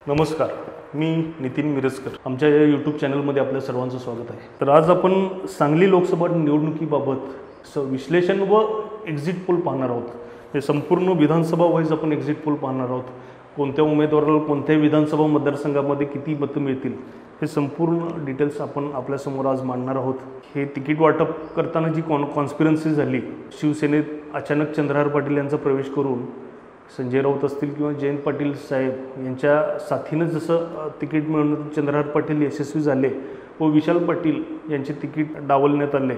नमस्कार, मी नितीन मिरजकर. आमच्या या यूट्यूब चॅनलमध्ये आपल्या सर्वांचं स्वागत आहे. तर आज आपण सांगली लोकसभा निवडणुकीबाबत विश्लेषण व एक्झिट पोल पाहणार आहोत. हे संपूर्ण विधानसभा वाईज आपण एक्झिट पोल पाहणार आहोत. कोणत्या उमेदवाराला कोणत्या विधानसभा मतदारसंघामध्ये किती मतं मिळतील हे संपूर्ण डिटेल्स आपण आपल्यासमोर आज मांडणार आहोत. हे तिकीट वाटप करताना जी कॉन्स्पिरन्सी झाली, शिवसेनेत अचानक चंद्रहार पाटील यांचा प्रवेश करून संजय राऊत असतील किंवा जयंत पाटील साहेब यांच्या साथीनं जसं तिकीट मिळवून चंद्रहार पाटील यशस्वी झाले व विशाल पाटील यांचे तिकीट डावलण्यात आले,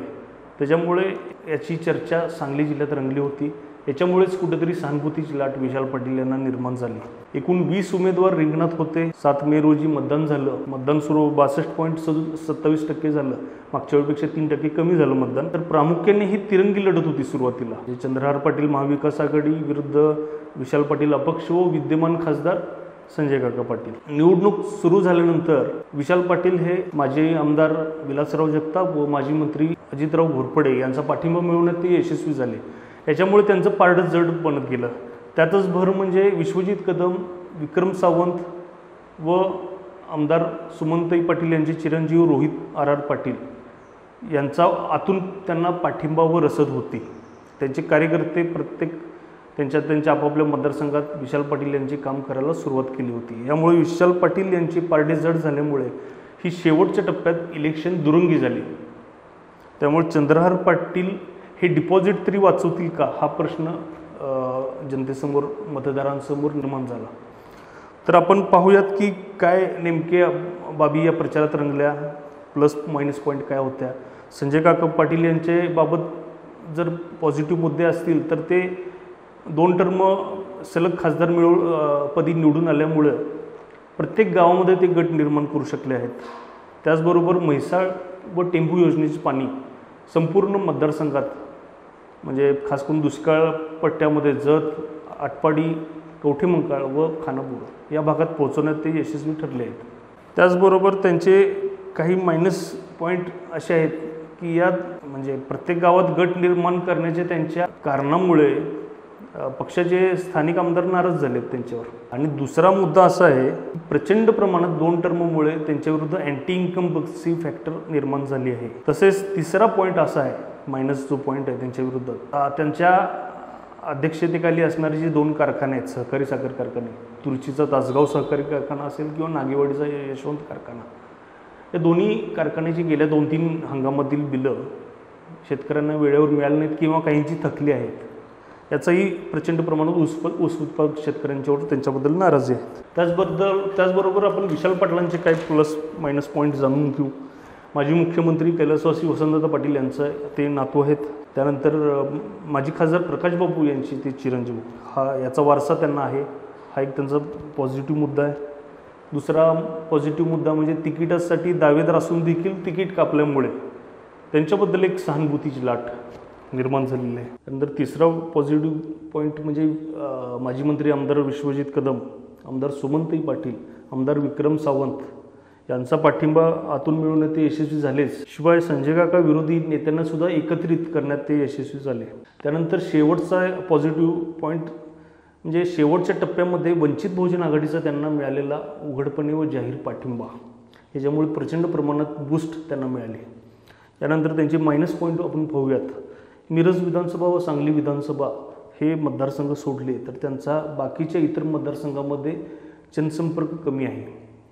त्याच्यामुळे याची चर्चा सांगली जिल्ह्यात रंगली होती. याच्यामुळेच कुठेतरी सहानुभूतीची लाट विशाल पाटील यांना निर्माण झाली. एकूण 20 उमेदवार रिंगणात होते. 7 मे रोजी मतदान झालं. मतदान सुरू 62.27% झालं. मागच्या वेळेपेक्षा 3% कमी झालं मतदान. तर प्रामुख्याने ही तिरंगी लढत होती सुरुवातीला. चंद्रहार पाटील महाविकास आघाडी विरुद्ध विशाल पाटील अपक्ष व विद्यमान खासदार संजय काका पाटील. निवडणूक सुरू झाल्यानंतर विशाल पाटील हे माजी आमदार विलासराव जगताप व माजी मंत्री अजितराव घोरपडे यांचा पाठिंबा मिळवण्यात ते यशस्वी झाले. याच्यामुळे त्यांचं पारडं जड बनत गेलं. त्यातच भर म्हणजे विश्वजित कदम, विक्रम सावंत व आमदार सुमनताई पाटील यांचे चिरंजीव रोहित आर पाटील यांचा आतून त्यांना पाठिंबा व रसद होती. त्यांचे कार्यकर्ते त्यांच्या आपापल्या मतदारसंघात विशाल पाटील यांचे काम करायला सुरुवात केली होती. यामुळे विशाल पाटील यांची पारडे जड झाल्यामुळे ही शेवटच्या टप्प्यात इलेक्शन दुरंगी झाली. त्यामुळे चंद्रहार पाटील हे डिपॉझिट तरी वाचवतील का हा प्रश्न जनतेसमोर मतदारांसमोर निर्माण झाला. तर आपण पाहूयात की काय नेमक्या बाबी या प्रचारात रंगल्या, प्लस मायनस पॉईंट काय होत्या. संजय काका पाटील यांचे बाबत जर पॉझिटिव्ह मुद्दे असतील तर ते 2 टर्म सलग खासदार पदी निवडून आल्यामुळे प्रत्येक गावामध्ये ते गट निर्माण करू शकले आहेत. त्याचबरोबर म्हैसाळ व टेंभू योजनेचे पाणी संपूर्ण मतदारसंघात म्हणजे खास करून दुष्काळ पट्ट्यामध्ये जत, आटपाडी, कवठेमंकाळ व खानापूर या भागात पोहोचवण्यात ते यशस्वी ठरले आहेत. त्याचबरोबर त्यांचे काही मायनस पॉईंट असे आहेत की यात म्हणजे प्रत्येक गावात गट निर्माण करण्याच्या त्यांच्या कारणामुळे पक्षाचे स्थानिक आमदार नाराज झालेत त्यांच्यावर. आणि दुसरा मुद्दा असा आहे की प्रचंड प्रमाणात 2 टर्ममुळे त्यांच्याविरुद्ध अँटी इन्कम्बन्सी फॅक्टर निर्माण झाली आहे. तसेच तिसरा पॉईंट असा आहे, मायनस जो पॉईंट आहे त्यांच्या विरुद्ध, त्यांच्या अध्यक्षतेखाली असणारे जे 2 कारखाने आहेत, सहकारी साखर कारखाने, तुर्चीचा तासगाव सहकारी कारखाना असेल किंवा नागेवाडीचा यशवंत कारखाना, या दोन्ही कारखान्याची गेल्या 2-3 हंगामातील बिलं शेतकऱ्यांना वेळेवर मिळाली नाहीत किंवा काहींची थकली आहेत. याचाही प्रचंड प्रमाणात ऊस उत्पादक शेतकऱ्यांच्यावर त्यांच्याबद्दल नाराजी आहे. त्याचबरोबर आपण विशाल पाटलांचे काही प्लस मायनस पॉईंट जाणून घेऊ. माजी मुख्यमंत्री कैलासवासी वसंतदादा पाटील यांचं ते नातू आहेत. त्यानंतर माजी खासदार प्रकाश बाबू यांची ते चिरंजीव, याचा वारसा त्यांना आहे. हा एक त्यांचा पॉझिटिव्ह मुद्दा आहे. दुसरा पॉझिटिव्ह मुद्दा म्हणजे तिकिटासाठी दावेदार असून देखील तिकीट कापल्यामुळे त्यांच्याबद्दल एक सहानुभूतीची लाट निर्माण झालेली आहे. त्यानंतर तिसरा पॉझिटिव्ह पॉईंट म्हणजे माजी मंत्री आमदार विश्वजित कदम, आमदार सुमनताई पाटील, आमदार विक्रम सावंत यांचा पाठिंबा आतून मिळवण्यात ते यशस्वी झालेच. शिवाय संजय काका विरोधी नेत्यांना सुद्धा एकत्रित करण्यात ते यशस्वी झाले. त्यानंतर शेवटचा पॉझिटिव्ह पॉईंट म्हणजे शेवटच्या टप्प्यामध्ये वंचित बहुजन आघाडीचा त्यांना मिळालेला उघडपणे व जाहीर पाठिंबा, याच्यामुळे प्रचंड प्रमाणात बूस्ट त्यांना मिळाले. त्यानंतर त्यांचे मायनस पॉईंट आपण पाहूयात. मिरज विधानसभा व सांगली विधानसभा हे मतदारसंघ सोडले तर त्यांचा बाकीच्या इतर मतदारसंघामध्ये जनसंपर्क कमी आहे.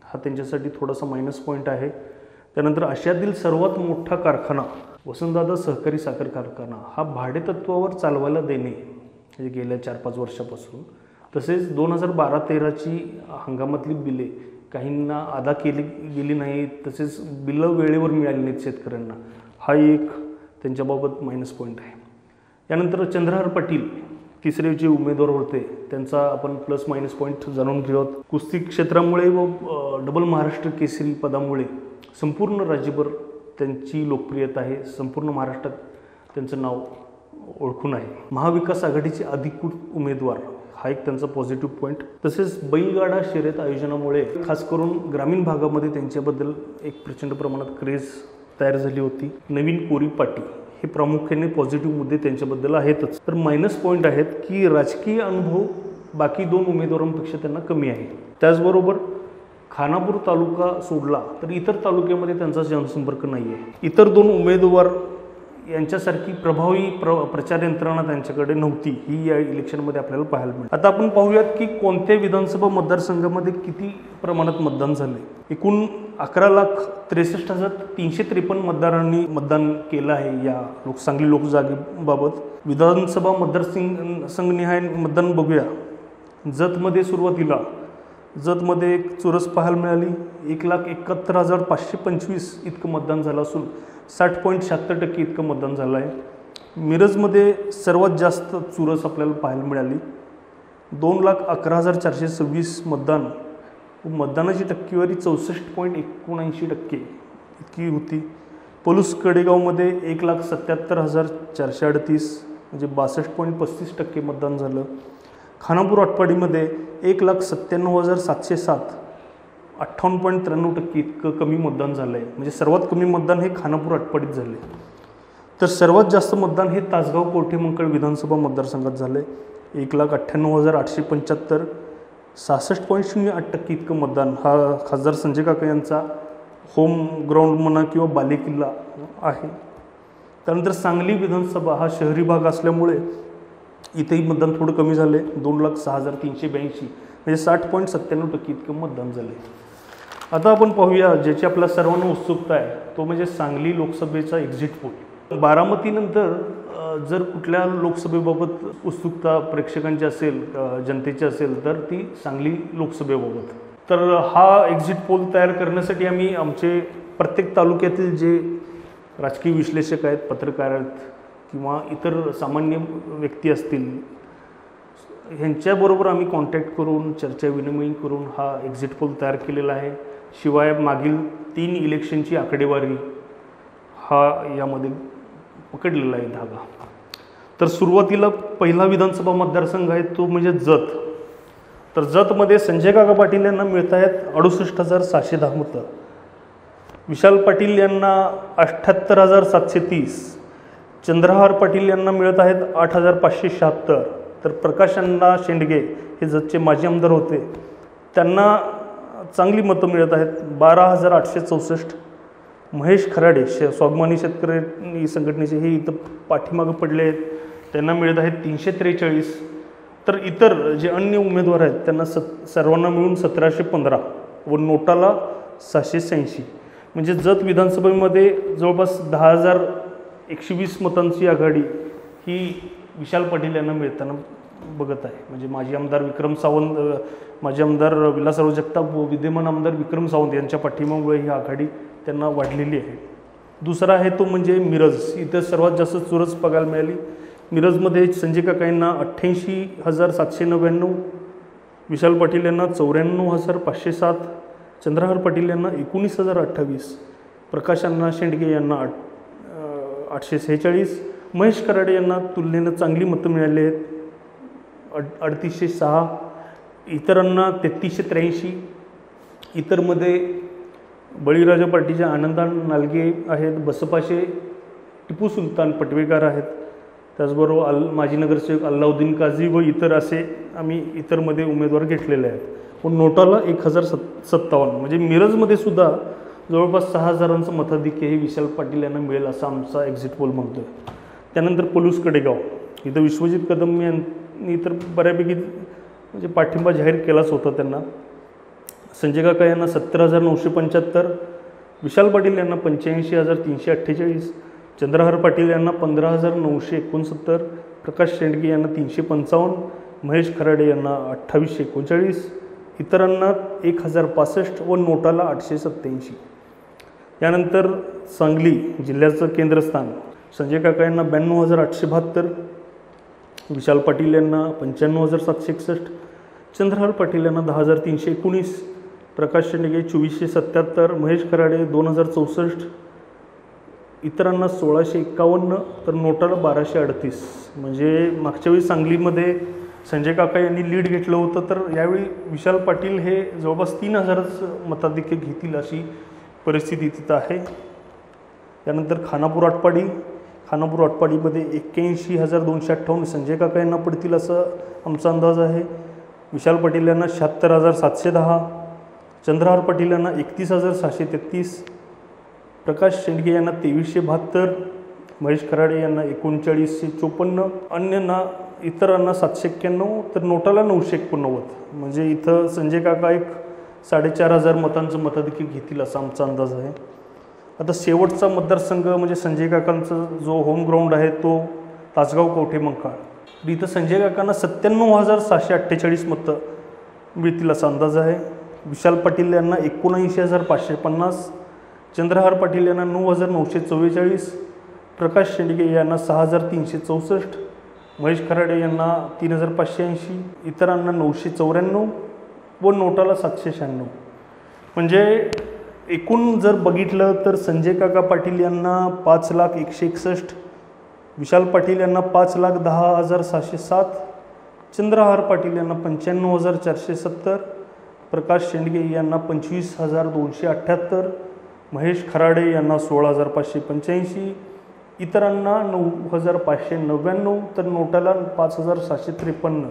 हा त्यांच्यासाठी थोडासा मायनस पॉईंट आहे. त्यानंतर आशियातील सर्वात मोठा कारखाना वसंतदादा सहकारी साखर कारखाना हा भाडेतत्वावर चालवायला देणे, म्हणजे गेल्या 4-5 वर्षापासून, तसेच 2012-13ची हंगामातली बिले काहींना अदा केली गेली नाही, तसेच बिलं वेळेवर मिळाली नाहीत शेतकऱ्यांना, हा एक त्यांच्याबाबत मायनस पॉईंट आहे. यानंतर चंद्रहार पाटील तिसरे जे उमेदवार होते त्यांचा आपण प्लस मायनस पॉईंट जाणून घेऊयात. कुस्ती क्षेत्रामुळे व डबल महाराष्ट्र केसरी पदामुळे संपूर्ण राज्यभर त्यांची लोकप्रियता आहे. संपूर्ण महाराष्ट्रात त्यांचं नाव ओळखून आहे. महाविकास आघाडीचे अधिकृत उमेदवार हा एक त्यांचा पॉझिटिव्ह पॉईंट. तसेच बैलगाडा शर्यत आयोजनामुळे खास करून ग्रामीण भागामध्ये त्यांच्याबद्दल एक प्रचंड प्रमाणात क्रेज तयार झाली होती. नवीन कोरी पाटी हे प्रामुख्याने पॉझिटिव्ह मुद्दे त्यांच्याबद्दल आहेतच. तर मायनस पॉईंट आहेत की राजकीय अनुभव बाकी 2 उमेदवारांपेक्षा त्यांना कमी आहे. त्याचबरोबर खानापूर तालुका सोडला तर इतर तालुक्यामध्ये त्यांचा जनसंपर्क नाही आहे. इतर 2 उमेदवार यांच्यासारखी प्रभावी प्रचार यंत्रणा त्यांच्याकडे नव्हती, ही या इलेक्शनमध्ये आपल्याला पाहायला मिळेल. आता आपण पाहूयात की कोणत्या विधानसभा मतदारसंघामध्ये किती प्रमाणात मतदान झाले. एकूण 11,63,353 मतदारांनी मतदान केलं आहे या सांगली लोकजागेबाबत. विधानसभा मतदारसंघनिहाय मतदान बघूया. जतमध्ये सुरुवातीला जतमध्ये एक चुरस पाहायला मिळाली. 1,71,525 इतकं मतदान झालं असून 60.76% इतकं मतदान झालं आहे. मिरजमध्ये सर्वात जास्त चुरस आपल्याला पाहायला मिळाली. 2,11,426 मतदान, मतदानाची टक्केवारी 64.79% इतकी होती. पलूस कडेगावमध्ये 1,77,438 म्हणजे 62.35% मतदान झालं. खानापूर आटपाडीमध्ये 1,97,707 58.93% इतकं कमी मतदान झालं आहे. म्हणजे सर्वात कमी मतदान हे खानापूर आटपाडीत झाले. तर सर्वात जास्त मतदान हे तासगाव कवठेमंकाळ विधानसभा मतदारसंघात झालं आहे. 1,98,875 66.08% इतकं मतदान हा खासदार संजय काका यांचा होम ग्राउंड म्हणा किंवा बालेकिल्ला आहे. त्यानंतर सांगली विधानसभा हा शहरी भाग असल्यामुळे इथेही मतदान थोडं कमी झाले. 2,06,382 म्हणजे 60.97% इतकं मतदान झाले. आता आपण पाहूया ज्याची आपल्या सर्वांना उत्सुकता आहे तो म्हणजे सांगली लोकसभेचा एक्झिट पोल. बारामतीनंतर जर कुठल्या लोकसभेबाबत उत्सुकता प्रेक्षकांची असेल, जनतेची असेल तर ती सांगली लोकसभेबाबत. तर हा एक्झिट पोल तयार करण्यासाठी आम्ही आमचे प्रत्येक तालुक्यातील जे राजकीय विश्लेषक आहेत, पत्रकार आहेत किंवा इतर सामान्य व्यक्ती असतील ह्यांच्याबरोबर आम्ही कॉन्टॅक्ट करून चर्चा विनिमय करून हा एक्झिट पोल तयार केलेला आहे. शिवाय मागील 3 इलेक्शनची आकडेवारी हा यामध्ये पकडलेला आहे धागा. तर सुरुवातीला पहिला विधानसभा मतदारसंघ आहे तो म्हणजे जत. तर जतमध्ये संजय काका पाटील यांना मिळत आहेत 68,710 मतं. विशाल पाटील यांना 78,730. चंद्रहार पाटील यांना मिळत आहेत 8,576. तर प्रकाश अण्णा शेंडगे हे जतचे माजी आमदार होते, त्यांना चांगली मतं मिळत आहेत 12,864. महेश खराडे स्वाभिमानी शेतकरी संघटनेचे हे इथं पाठीमागं पडले आहेत, त्यांना मिळत आहेत 343. तर इतर जे अन्य उमेदवार आहेत त्यांना सर्वांना मिळून 1,715 व नोटाला 686. म्हणजे जत विधानसभेमध्ये जवळपास 10,120 मतांची आघाडी ही विशाल पाटील यांना मिळताना बघत आहे. म्हणजे माजी आमदार विक्रम सावंत, माजी आमदार विलासराव जगताप व विद्यमान आमदार विक्रम सावंत यांच्या पाठिंब्यामुळे ही आघाडी त्यांना वाढलेली आहे. दुसरा आहे तो म्हणजे मिरज. इथं सर्वात जास्त चुरस बघायला मिळाली. मिरजमध्ये संजय काका यांना 88,799, विशाल पाटील यांना 94,507, चंद्रहार पाटील यांना 19,028, प्रकाश अण्णा शेंडगे यांना 846, महेश कराडे यांना तुलनेनं चांगली मतं मिळाली आहेत 386, इतरांना 3383. इतरमध्ये बळीराजा पार्टीच्या आनंदा नालगे आहेत, बसपाचे टिपू सुलतान पटवेकर आहेत, त्याचबरोबर माजी नगरसेवक अल्लाउद्दीन काझी व इतर असे आम्ही इतरमध्ये उमेदवार घेतलेले आहेत. पण नोटाला 1,057. म्हणजे मिरजमध्ये सुद्धा जवळपास 6,000 मताधिक्य हे विशाल पाटील यांना मिळेल असा आमचा एक्झिट पोल म्हणतो आहे. त्यानंतर पलूस कडेगाव इथं विश्वजित कदम यांनी तर बऱ्यापैकी म्हणजे पाठिंबा जाहीर केलाच होता त्यांना. संजय काका यांना 70,975, विशाल पाटील यांना 85,348, चंद्रहार पाटील यांना 15,969, प्रकाश शेंडगे यांना 355, महेश खराडे यांना 2839, इतरांना 1,065 व नोटाला 887. यानंतर सांगली जिल्ह्याचं केंद्रस्थान संजय काका यांना 92,872, विशाल पाटील यांना 95,761, चंद्रहार पाटील यांना 10,319, प्रकाश शेंडगे 2,477, महेश खराडे 2,064, इतरांना 1,651, तर नोटाला 1,238. म्हणजे मागच्या वेळी सांगलीमध्ये संजय काका यांनी लीड घेतलं होतं, तर यावेळी विशाल पाटील हे जवळपास 3,000च मताधिक्य घेतील अशी परिस्थिती तिथं आहे. त्यानंतर खानापूर आटपाडीमध्ये 81,258 संजय काका यांना पडतील असं आमचा अंदाज आहे. विशाल पाटील यांना 76,710, चंद्रहार पाटील यांना 31,633, प्रकाश शेंडगे यांना 2372, महेश खराडे यांना 3954, अन्यना इतरांना 791, तर नोटाला 989. म्हणजे इथं संजय काका एक 4,500 मतांचं मताधिक्य घेतील असा आमचा अंदाज आहे. आता शेवटचा मतदारसंघ म्हणजे संजय काकांचा जो होम ग्राउंड आहे तो तासगाव कवठे मंकाळ. तर इथं संजय काकांना 97,648 मतं मिळतील असा अंदाज आहे. विशाल पाटील यांना 79,550, चंद्रहार पाटील यांना 9,944, प्रकाश शेंडगे यांना 6,364, महेश खराडे यांना 3,580, इतरांना 994 व नोटाला 796. म्हणजे एकूण जर बघितलं तर संजय काका पाटील यांना 5,01,61, विशाल पाटील यांना 5,10,707, चंद्रहार पाटील यांना 95,470, प्रकाश शेंडगे यांना 25,278, महेश खराडे यांना 16,585, इतरांना 9,599, तर नोटाला 5,753.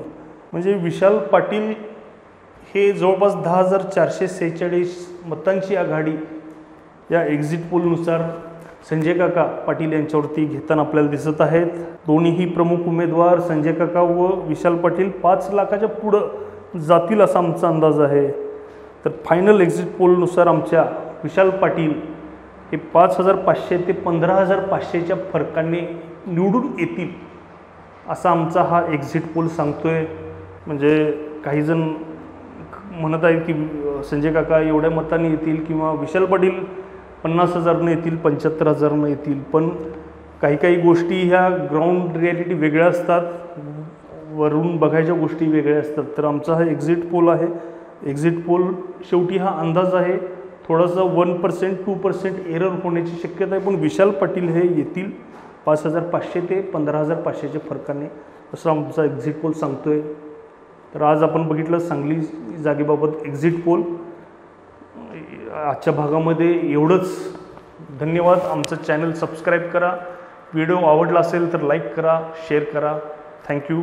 म्हणजे विशाल पाटील हे जवळपास 10,446 मतांची आघाडी या एक्झिट पोलनुसार संजय काका पाटील यांच्यावरती घेताना आपल्याला दिसत आहेत. दोन्हीही प्रमुख उमेदवार संजय काका व विशाल पाटील 5 लाखाच्या पुढं जातील असा आमचा अंदाज आहे. तर फायनल एक्झिट पोलनुसार आमच्या विशाल पाटील हे 5,500 ते 15,500च्या फरकाने निवडून येतील असा आमचा हा एक्झिट पोल सांगतोय. म्हणजे काहीजण म्हणत आहेत की संजय काका एवढ्या मतांनी येतील किंवा विशाल पाटील 50,000 येतील, 75,000 येतील. पण काही काही गोष्टी ह्या ग्राउंड रिॲलिटी वेगळ्या असतात, वरून बघायच्या गोष्टी वेगळ्या असतात. तर आमचा हा एक्झिट पोल आहे. एक्झिट पोल शेवटी हा अंदाज आहे. थोडासा 1% 2% एरर होण्याची शक्यता आहे, पण विशाल पाटील हे येतील 5,500 ते 15,500च्या फरकाने असं आमचा एक्झिट पोल सांगतोय. तर आज आपण बघितलं सांगली जागेबाबत एक्झिट पोल. आजच्या भागामध्ये एवढंच. धन्यवाद. आमचं चॅनल सबस्क्राईब करा. व्हिडिओ आवडला असेल तर लाईक करा, शेअर करा. थँक्यू.